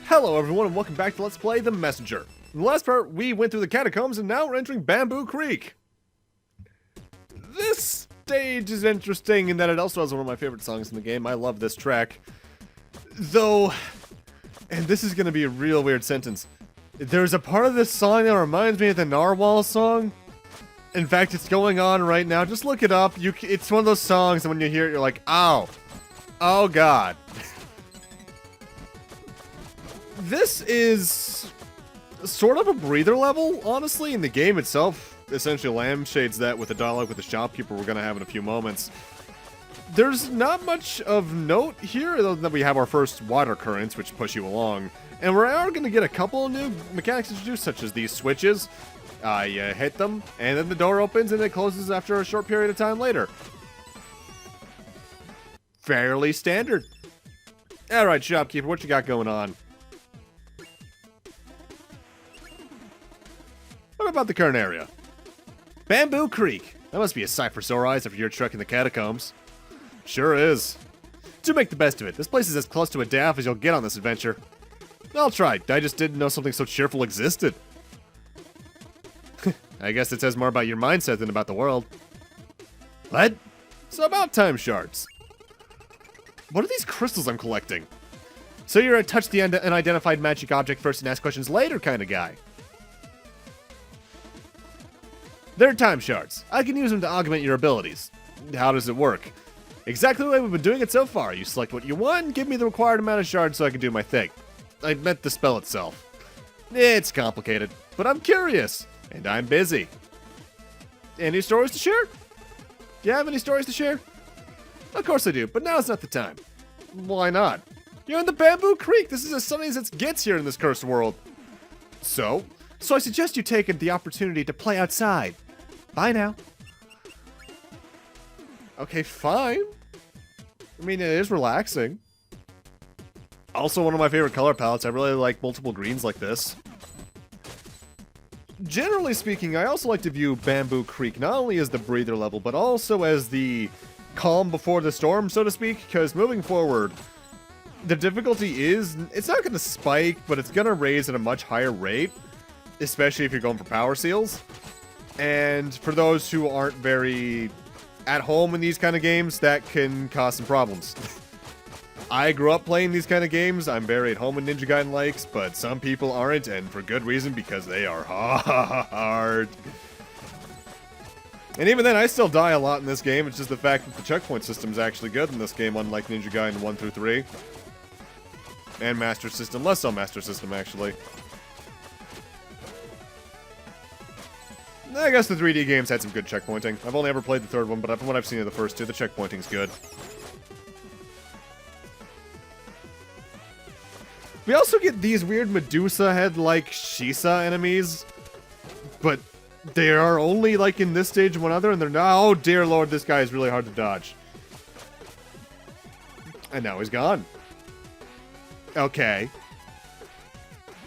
Hello everyone and welcome back to Let's Play The Messenger. In the last part, we went through the catacombs and now we're entering Bamboo Creek. This stage is interesting in that it also has one of my favorite songs in the game. I love this track. Though, and this is going to be a real weird sentence, there's a part of this song that reminds me of the Narwhal song. In fact, it's going on right now. Just look it up. It's one of those songs that when you hear it, you're like, ow. Oh god. This is sort of a breather level, honestly, in the game itself. Essentially lampshades that with the dialogue with the shopkeeper we're going to have in a few moments. There's not much of note here, other than that we have our first water currents, which push you along. And we are going to get a couple of new mechanics introduced, such as these switches. You hit them, and then the door opens, and it closes after a short period of time later. Fairly standard. Alright, shopkeeper, what you got going on? What about the current area? Bamboo Creek. That must be a sight for sore eyes after your trek in the catacombs. Sure is. Do make the best of it. This place is as close to a daff as you'll get on this adventure. I'll try. I just didn't know something so cheerful existed. I guess it says more about your mindset than about the world. What? So about time, Shards. What are these crystals I'm collecting? So you're a touch the unidentified magic object first and ask questions later kind of guy. They're time shards. I can use them to augment your abilities. How does it work? Exactly the way we've been doing it so far. You select what you want and give me the required amount of shards so I can do my thing. I meant the spell itself. It's complicated, but I'm curious, and I'm busy. Any stories to share? Do you have any stories to share? Of course I do, but now's not the time. Why not? You're in the Bamboo Creek. This is as sunny as it gets here in this cursed world. So I suggest you take the opportunity to play outside. Bye now. Okay, fine. I mean, it is relaxing. Also, one of my favorite color palettes. I really like multiple greens like this. Generally speaking, I also like to view Bamboo Creek not only as the breather level, but also as the calm before the storm, so to speak, because moving forward, the difficulty is, it's not going to spike, but it's going to raise at a much higher rate, especially if you're going for power seals. And for those who aren't very at home in these kind of games, that can cause some problems. I grew up playing these kind of games. I'm very at home with Ninja Gaiden likes, but some people aren't, and for good reason, because they are hard. And even then, I still die a lot in this game. It's just the fact that the checkpoint system is actually good in this game, unlike Ninja Gaiden 1 through 3. And Master System. Less so Master System, actually. I guess the 3D games had some good checkpointing. I've only ever played the third one, but from what I've seen of the first two, the checkpointing's good. We also get these weird Medusa head-like Shisa enemies, but they are only like in this stage and one other, and they're not. Oh dear lord, this guy is really hard to dodge. And now he's gone. Okay.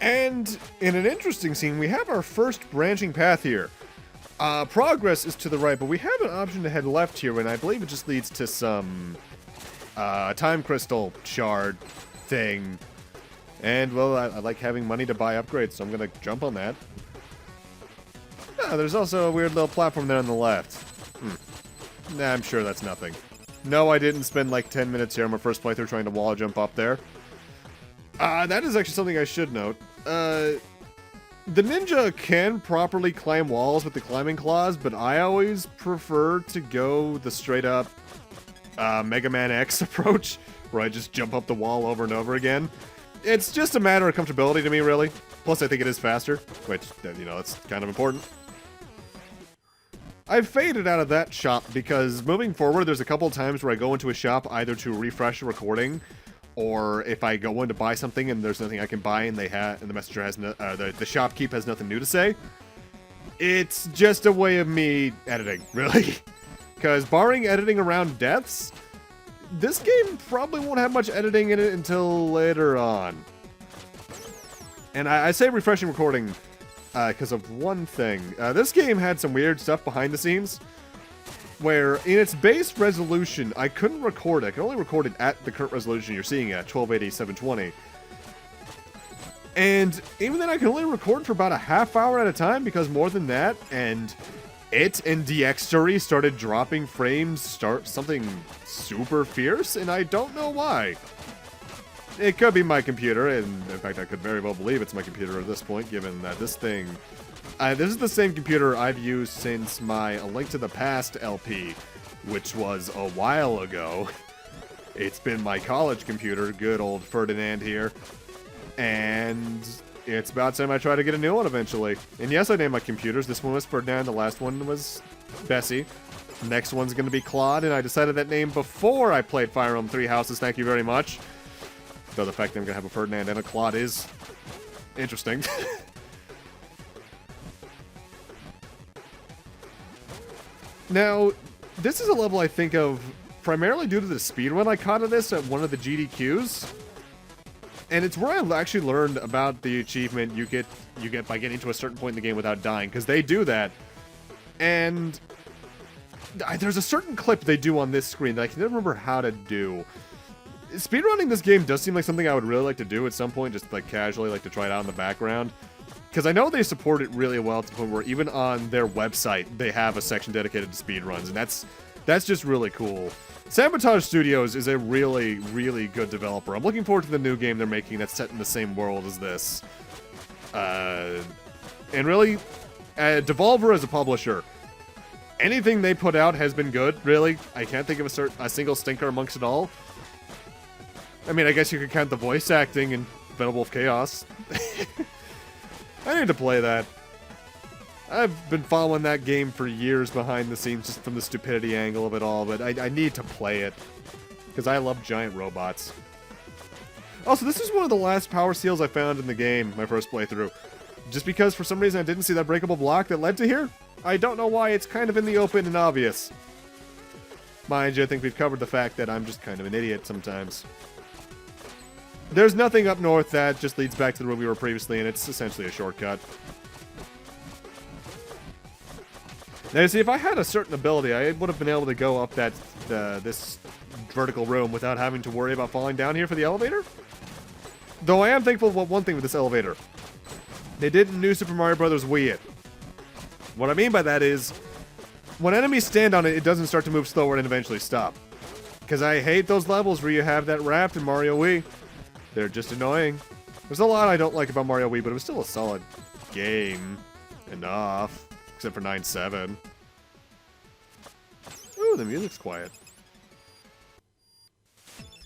And in an interesting scene, we have our first branching path here. Progress is to the right, but we have an option to head left here, and I believe it just leads to some time crystal shard thing. And, well, I like having money to buy upgrades, so I'm going to jump on that. There's also a weird little platform there on the left. Nah, I'm sure that's nothing. No, I didn't spend like 10 minutes here on my first playthrough trying to wall jump up there. That is actually something I should note. The ninja can properly climb walls with the climbing claws, but I always prefer to go the straight up Mega Man X approach, where I just jump up the wall over and over again. It's just a matter of comfortability to me, really. Plus, I think it is faster, which, you know, that's kind of important. I've faded out of that shop because moving forward, there's a couple of times where I go into a shop either to refresh a recording, or if I go in to buy something and there's nothing I can buy and the messenger has no, the shopkeep has nothing new to say. It's just a way of me editing, really. Because barring editing around deaths, this game probably won't have much editing in it until later on. And I say refreshing recording because of one thing. This game had some weird stuff behind the scenes, where in its base resolution, I couldn't record it. I could only record it at the current resolution you're seeing at 1280 720. And even then, I can only record for about a half hour at a time, because more than that, and it and DX3 started dropping frames, something super fierce, and I don't know why. It could be my computer, and in fact, I could very well believe it's my computer at this point, given that this thing... this is the same computer I've used since my A Link to the Past LP, which was a while ago. It's been my college computer, good old Ferdinand here. And it's about time I try to get a new one eventually. And yes, I named my computers. This one was Ferdinand, the last one was Bessie. Next one's going to be Claude, and I decided that name before I played Fire Emblem Three Houses, thank you very much. Though the fact that I'm going to have a Ferdinand and a Claude is interesting. Now, this is a level I think of primarily due to the speedrun I caught of this at one of the GDQs. And it's where I've actually learned about the achievement you get by getting to a certain point in the game without dying, because they do that. And there's a certain clip they do on this screen that I can never remember how to do. Speedrunning this game does seem like something I would really like to do at some point, just like casually, like to try it out in the background. Because I know they support it really well to the point where even on their website, they have a section dedicated to speedruns, and that's just really cool. Sabotage Studios is a really, really good developer. I'm looking forward to the new game they're making that's set in the same world as this. And really, Devolver as a publisher, anything they put out has been good, really. I can't think of a single stinker amongst it all. I mean, I guess you could count the voice acting in Venom Wolf Chaos. I need to play that. I've been following that game for years behind the scenes just from the stupidity angle of it all, but I need to play it. Because I love giant robots. Also, this is one of the last power seals I found in the game, my first playthrough. Just because for some reason I didn't see that breakable block that led to here. I don't know why, it's kind of in the open and obvious. Mind you, I think we've covered the fact that I'm just kind of an idiot sometimes. There's nothing up north that just leads back to the room we were previously in. It's essentially a shortcut. Now, you see, if I had a certain ability, I would have been able to go up this vertical room without having to worry about falling down here for the elevator. Though I am thankful for one thing with this elevator. They did in New Super Mario Bros. Wii it. What I mean by that is, when enemies stand on it, it doesn't start to move slower and eventually stop. Because I hate those levels where you have that raft in Mario Wii. They're just annoying. There's a lot I don't like about Mario Wii, but it was still a solid game. Enough. Except for 9-7. Ooh, the music's quiet.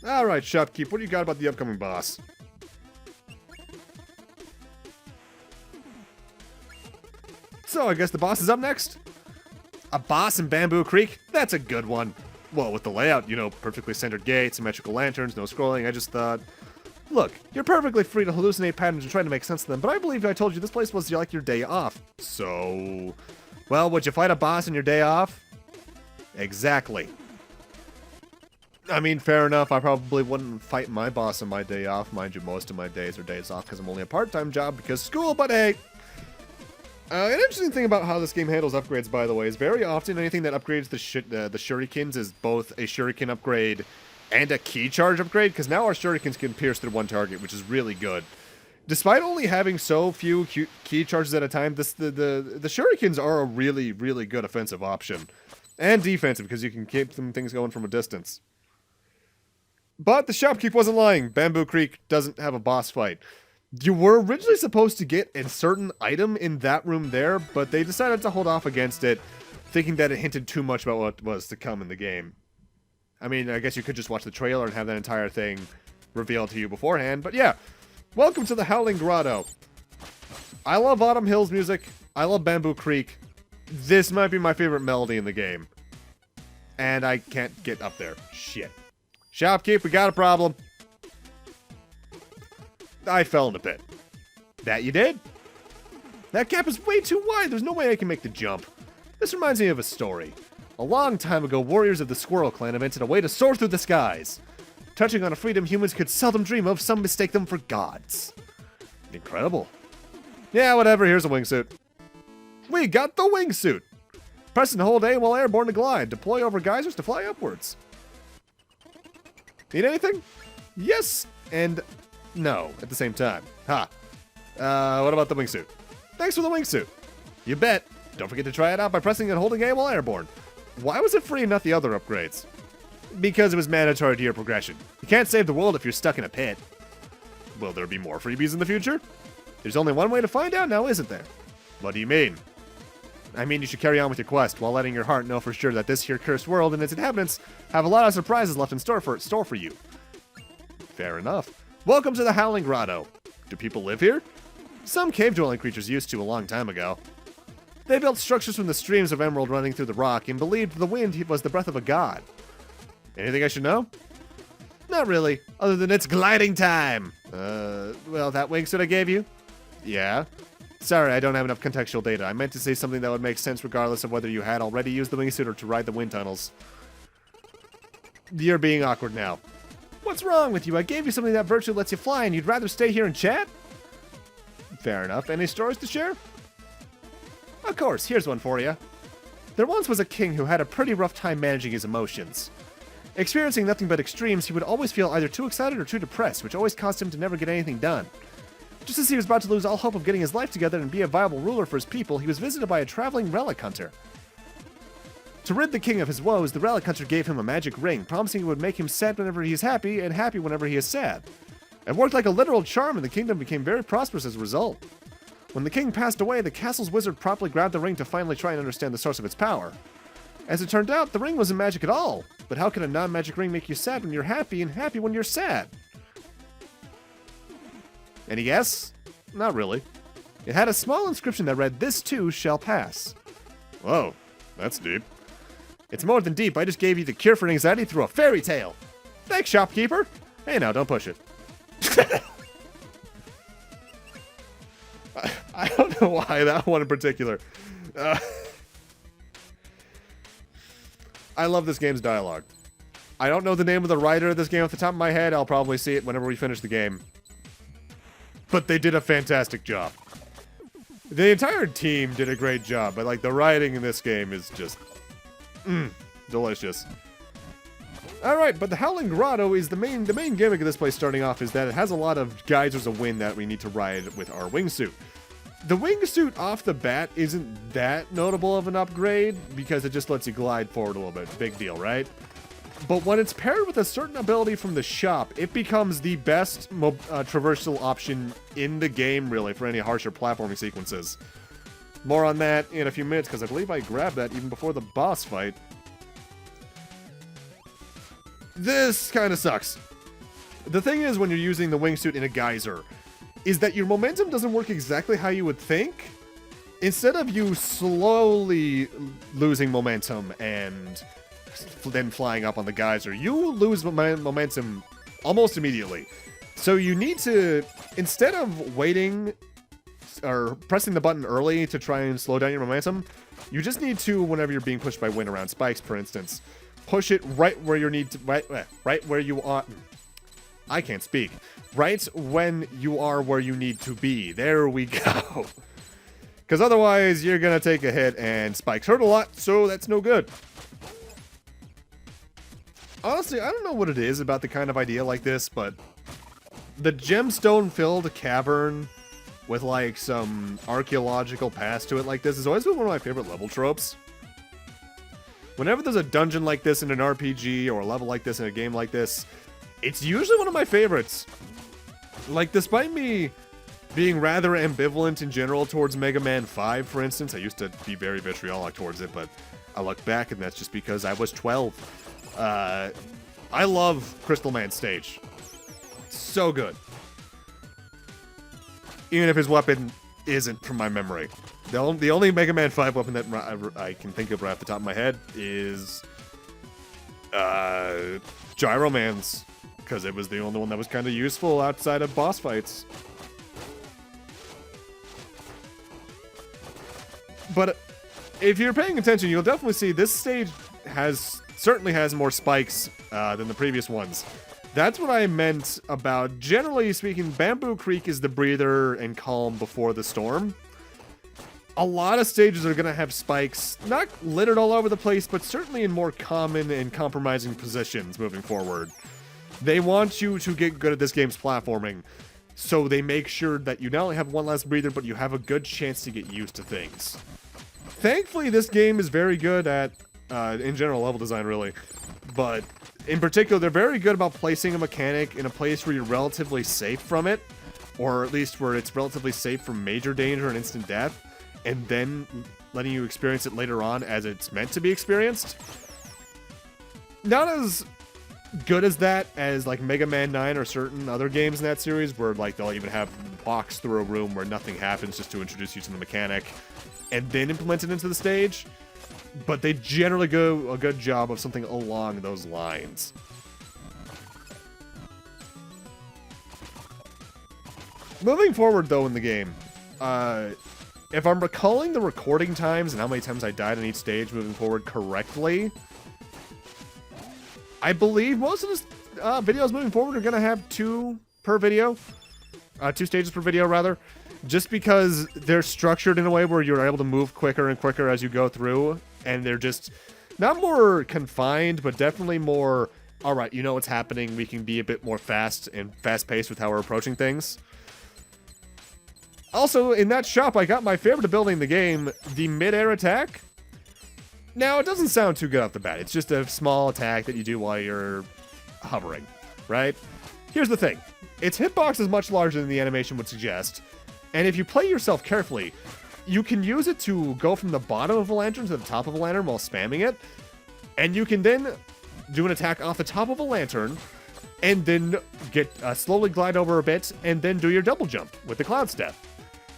Alright, Shopkeep, what do you got about the upcoming boss? So, I guess the boss is up next? A boss in Bamboo Creek? That's a good one. Well, with the layout, you know, perfectly centered gates, symmetrical lanterns, no scrolling, I just thought... Look, you're perfectly free to hallucinate patterns and try to make sense of them, but I believe I told you this place was like your day off. So... Well, would you fight a boss on your day off? Exactly. I mean, fair enough, I probably wouldn't fight my boss on my day off. Mind you, most of my days are days off because I'm only a part-time job because school, but hey! An interesting thing about how this game handles upgrades, by the way, is very often anything that upgrades the shurikens is both a shuriken upgrade and a key charge upgrade, because now our shurikens can pierce through one target, which is really good. Despite only having so few key charges at a time, the shurikens are a really, really good offensive option. And defensive, because you can keep things going from a distance. But the shopkeep wasn't lying. Bamboo Creek doesn't have a boss fight. You were originally supposed to get a certain item in that room there, but they decided to hold off against it, thinking that it hinted too much about what was to come in the game. I mean, I guess you could just watch the trailer and have that entire thing revealed to you beforehand, but yeah. Welcome to the Howling Grotto. I love Autumn Hills music. I love Bamboo Creek. This might be my favorite melody in the game. And I can't get up there. Shit. Shopkeep, we got a problem. I fell in a pit. That you did? That gap is way too wide. There's no way I can make the jump. This reminds me of a story. A long time ago, warriors of the Squirrel Clan invented a way to soar through the skies. Touching on a freedom humans could seldom dream of, some mistake them for gods. Incredible. Yeah, whatever, here's a wingsuit. We got the wingsuit! Press and hold A while airborne to glide. Deploy over geysers to fly upwards. Need anything? Yes and no at the same time. Ha. What about the wingsuit? Thanks for the wingsuit. You bet. Don't forget to try it out by pressing and holding A while airborne. Why was it free and not the other upgrades? Because it was mandatory to your progression. You can't save the world if you're stuck in a pit. Will there be more freebies in the future? There's only one way to find out now, isn't there? What do you mean? I mean you should carry on with your quest while letting your heart know for sure that this here cursed world and its inhabitants have a lot of surprises left in store for you. Fair enough. Welcome to the Howling Grotto. Do people live here? Some cave-dwelling creatures used to a long time ago. They built structures from the streams of emerald running through the rock and believed the wind was the breath of a god. Anything I should know? Not really, other than it's gliding time. Well, that wingsuit I gave you? Yeah. Sorry, I don't have enough contextual data. I meant to say something that would make sense regardless of whether you had already used the wingsuit or to ride the wind tunnels. You're being awkward now. What's wrong with you? I gave you something that virtually lets you fly and you'd rather stay here and chat? Fair enough. Any stories to share? Of course, here's one for you. There once was a king who had a pretty rough time managing his emotions. Experiencing nothing but extremes, he would always feel either too excited or too depressed, which always caused him to never get anything done. Just as he was about to lose all hope of getting his life together and be a viable ruler for his people, he was visited by a traveling relic hunter. To rid the king of his woes, the relic hunter gave him a magic ring, promising it would make him sad whenever he is happy and happy whenever he is sad. It worked like a literal charm and the kingdom became very prosperous as a result. When the king passed away, the castle's wizard promptly grabbed the ring to finally try and understand the source of its power. As it turned out, the ring wasn't magic at all. But how can a non-magic ring make you sad when you're happy and happy when you're sad? Any guess? Not really. It had a small inscription that read, "This too shall pass." Whoa, that's deep. It's more than deep. I just gave you the cure for anxiety through a fairy tale. Thanks, shopkeeper. Hey, now, don't push it. I don't know why that one in particular. I love this game's dialogue. I don't know the name of the writer of this game off the top of my head. I'll probably see it whenever we finish the game. But they did a fantastic job. The entire team did a great job, but like the writing in this game is just delicious. Alright, but the Howling Grotto is the main gimmick of this place starting off is that it has a lot of geysers of wind that we need to ride with our wingsuit. The wingsuit off the bat isn't that notable of an upgrade because it just lets you glide forward a little bit. Big deal, right? But when it's paired with a certain ability from the shop, it becomes the best traversal option in the game, really, for any harsher platforming sequences. More on that in a few minutes, because I believe I grabbed that even before the boss fight. This kind of sucks. The thing is, when you're using the wingsuit in a geyser, is that your momentum doesn't work exactly how you would think. Instead of you slowly losing momentum and then flying up on the geyser, you lose momentum almost immediately. So you need to, instead of waiting or pressing the button early to try and slow down your momentum, you just need to, whenever you're being pushed by wind around spikes, for instance, push it right where you need to, right where you are. I can't speak. Right when you are where you need to be. There we go. Because otherwise, you're going to take a hit, and spikes hurt a lot, so that's no good. Honestly, I don't know what it is about the kind of idea like this, but the gemstone-filled cavern with, like, some archaeological past to it like this has always been one of my favorite level tropes. Whenever there's a dungeon like this in an RPG, or a level like this in a game like this, it's usually one of my favorites. Like, despite me being rather ambivalent in general towards Mega Man 5, for instance, I used to be very vitriolic towards it, but I look back and that's just because I was 12. I love Crystal Man's stage. So good. Even if his weapon isn't from my memory. The only Mega Man 5 weapon that I can think of right off the top of my head is Gyro Man's, because it was the only one that was kind of useful outside of boss fights. But if you're paying attention, you'll definitely see this stage certainly has more spikes than the previous ones. That's what I meant about, generally speaking, Bamboo Creek is the breather and calm before the storm. A lot of stages are going to have spikes, not littered all over the place, but certainly in more common and compromising positions moving forward. They want you to get good at this game's platforming. So they make sure that you not only have one last breather, but you have a good chance to get used to things. Thankfully, this game is very good at, in general, level design, really. But in particular, they're very good about placing a mechanic in a place where you're relatively safe from it, or at least where it's relatively safe from major danger and instant death, and then letting you experience it later on as it's meant to be experienced. Not as good as that as like Mega Man 9 or certain other games in that series, where like they'll even have walks through a room where nothing happens just to introduce you to the mechanic and then implement it into the stage. But they generally do a good job of something along those lines. Moving forward though in the game, if I'm recalling the recording times and how many times I died on each stage moving forward correctly, I believe most of the videos moving forward are going to have 2 per video. 2 stages per video, rather. Just because they're structured in a way where you're able to move quicker and quicker as you go through. And they're just not more confined, but definitely more, alright, you know what's happening. We can be a bit more fast and fast-paced with how we're approaching things. Also, in that shop, I got my favorite ability in the game, the mid-air attack. Now, it doesn't sound too good off the bat. It's just a small attack that you do while you're hovering, right? Here's the thing. Its hitbox is much larger than the animation would suggest, and if you play yourself carefully, you can use it to go from the bottom of a lantern to the top of a lantern while spamming it, and you can then do an attack off the top of a lantern, and then get slowly glide over a bit, and then do your double jump with the cloud step.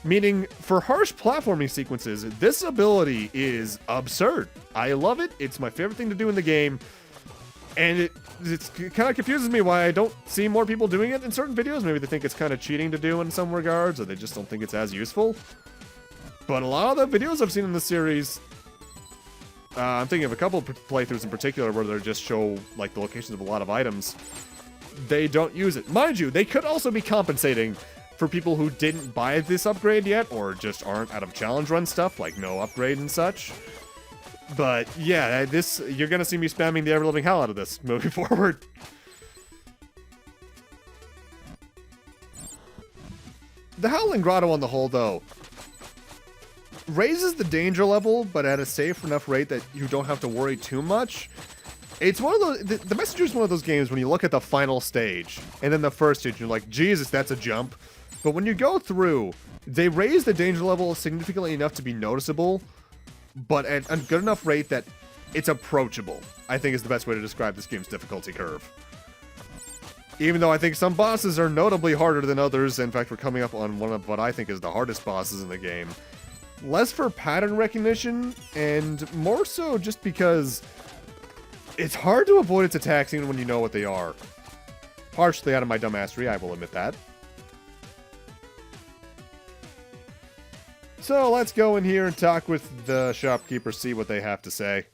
Meaning, for harsh platforming sequences, this ability is absurd. I love it. It's my favorite thing to do in the game. And it kind of confuses me why I don't see more people doing it in certain videos. Maybe they think it's kind of cheating to do in some regards, or they just don't think it's as useful. But a lot of the videos I've seen in this series, I'm thinking of a couple of playthroughs in particular where they just show like the locations of a lot of items. They don't use it. Mind you, they could also be compensating for people who didn't buy this upgrade yet, or just aren't out of challenge run stuff, like no upgrade and such. But yeah, you're gonna see me spamming the ever-living hell out of this moving forward. The Howling Grotto on the whole, though, raises the danger level, but at a safe enough rate that you don't have to worry too much. It's one of those, the Messenger is one of those games when you look at the final stage, and then the first stage, you're like, Jesus, that's a jump. But when you go through, they raise the danger level significantly enough to be noticeable, but at a good enough rate that it's approachable, I think is the best way to describe this game's difficulty curve. Even though I think some bosses are notably harder than others, in fact, we're coming up on one of what I think is the hardest bosses in the game. Less for pattern recognition, and more so just because it's hard to avoid its attacks even when you know what they are. Partially out of my dumbassery, I will admit that. So let's go in here and talk with the shopkeeper, see what they have to say.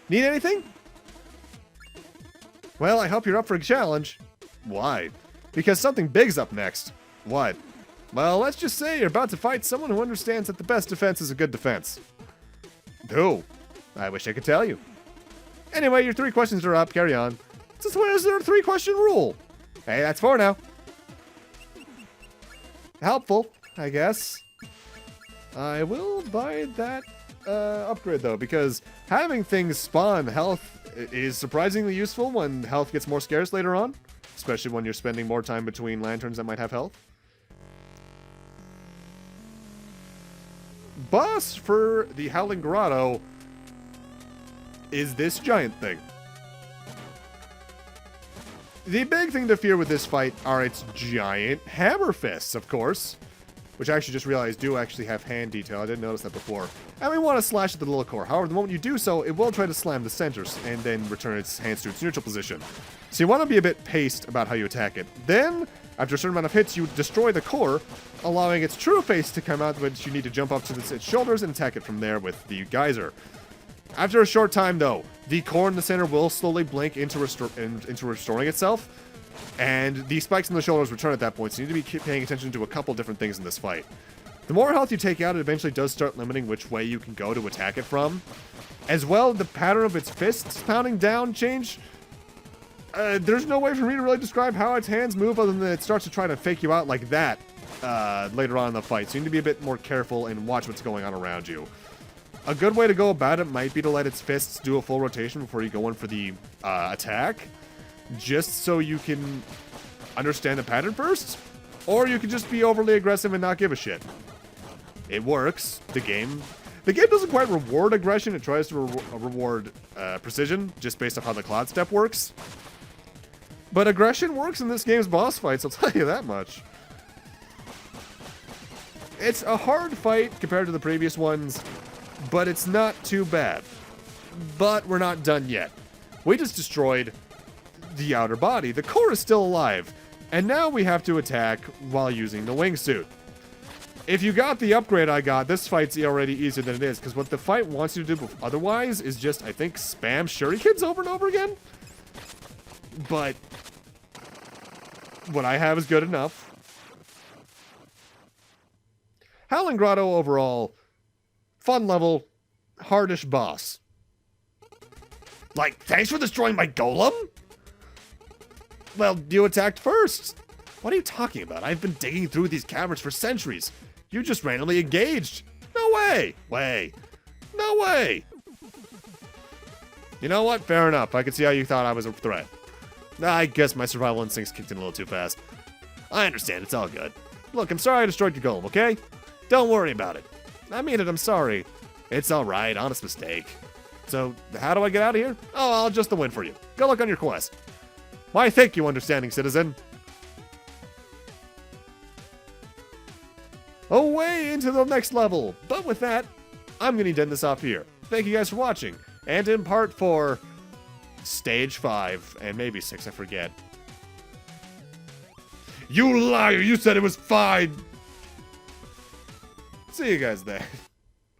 Need anything? Well, I hope you're up for a challenge. Why? Because something big's up next. What? Well, let's just say you're about to fight someone who understands that the best defense is a good defense. Who? I wish I could tell you. Anyway, your 3 questions are up. Carry on. Since when is there a 3-question rule? Hey, that's 4 now. Helpful, I guess. I will buy that upgrade, though, because having things spawn health is surprisingly useful when health gets more scarce later on, especially when you're spending more time between lanterns that might have health. Boss for the Howling Grotto is this giant thing. The big thing to fear with this fight are its giant hammer fists, of course. Which I actually just realized do actually have hand detail. I didn't notice that before. And we want to slash at the little core. However, the moment you do so, it will try to slam the centers and then return its hands to its neutral position. So you want to be a bit paced about how you attack it. Then, after a certain amount of hits, you destroy the core, allowing its true face to come out, which you need to jump up to its shoulders and attack it from there with the geyser. After a short time, though, the core in the center will slowly blink into restoring itself, and the spikes in the shoulders return at that point, so you need to be paying attention to a couple different things in this fight. The more health you take out, it eventually does start limiting which way you can go to attack it from, As well, the pattern of its fists pounding down change. There's no way for me to really describe how its hands move other than it starts to try to fake you out like that later on in the fight. So you need to be a bit more careful and watch what's going on around you. A good way to go about it might be to let its fists do a full rotation before you go in for the attack, just so you can understand the pattern first. Or you can just be overly aggressive and not give a shit. It works. The game doesn't quite reward aggression. It tries to reward precision, just based off how the cloud step works. But aggression works in this game's boss fights, I'll tell you that much. It's a hard fight compared to the previous ones, but it's not too bad. But we're not done yet. We just destroyed the outer body. The core is still alive. And now we have to attack while using the wingsuit. If you got the upgrade I got, this fight's already easier than it is, because what the fight wants you to do otherwise is just, I think, spam shurikens over and over again. But what I have is good enough. Howling Grotto overall, fun level, hardish boss. Like, thanks for destroying my golem? Well, you attacked first. What are you talking about? I've been digging through these caverns for centuries. You just randomly engaged. No way. No way. You know what? Fair enough. I can see how you thought I was a threat. I guess my survival instincts kicked in a little too fast. I understand. It's all good. Look, I'm sorry I destroyed your golem, okay? Don't worry about it. I mean it. I'm sorry. It's all right. Honest mistake. So, how do I get out of here? Oh, I'll adjust the win for you. Good luck on your quest. Why, thank you, understanding citizen. Away into the next level. But with that, I'm going to end this off here. Thank you guys for watching. And in part 4, stage 5, and maybe 6, I forget. You liar! You said it was fine! See you guys there.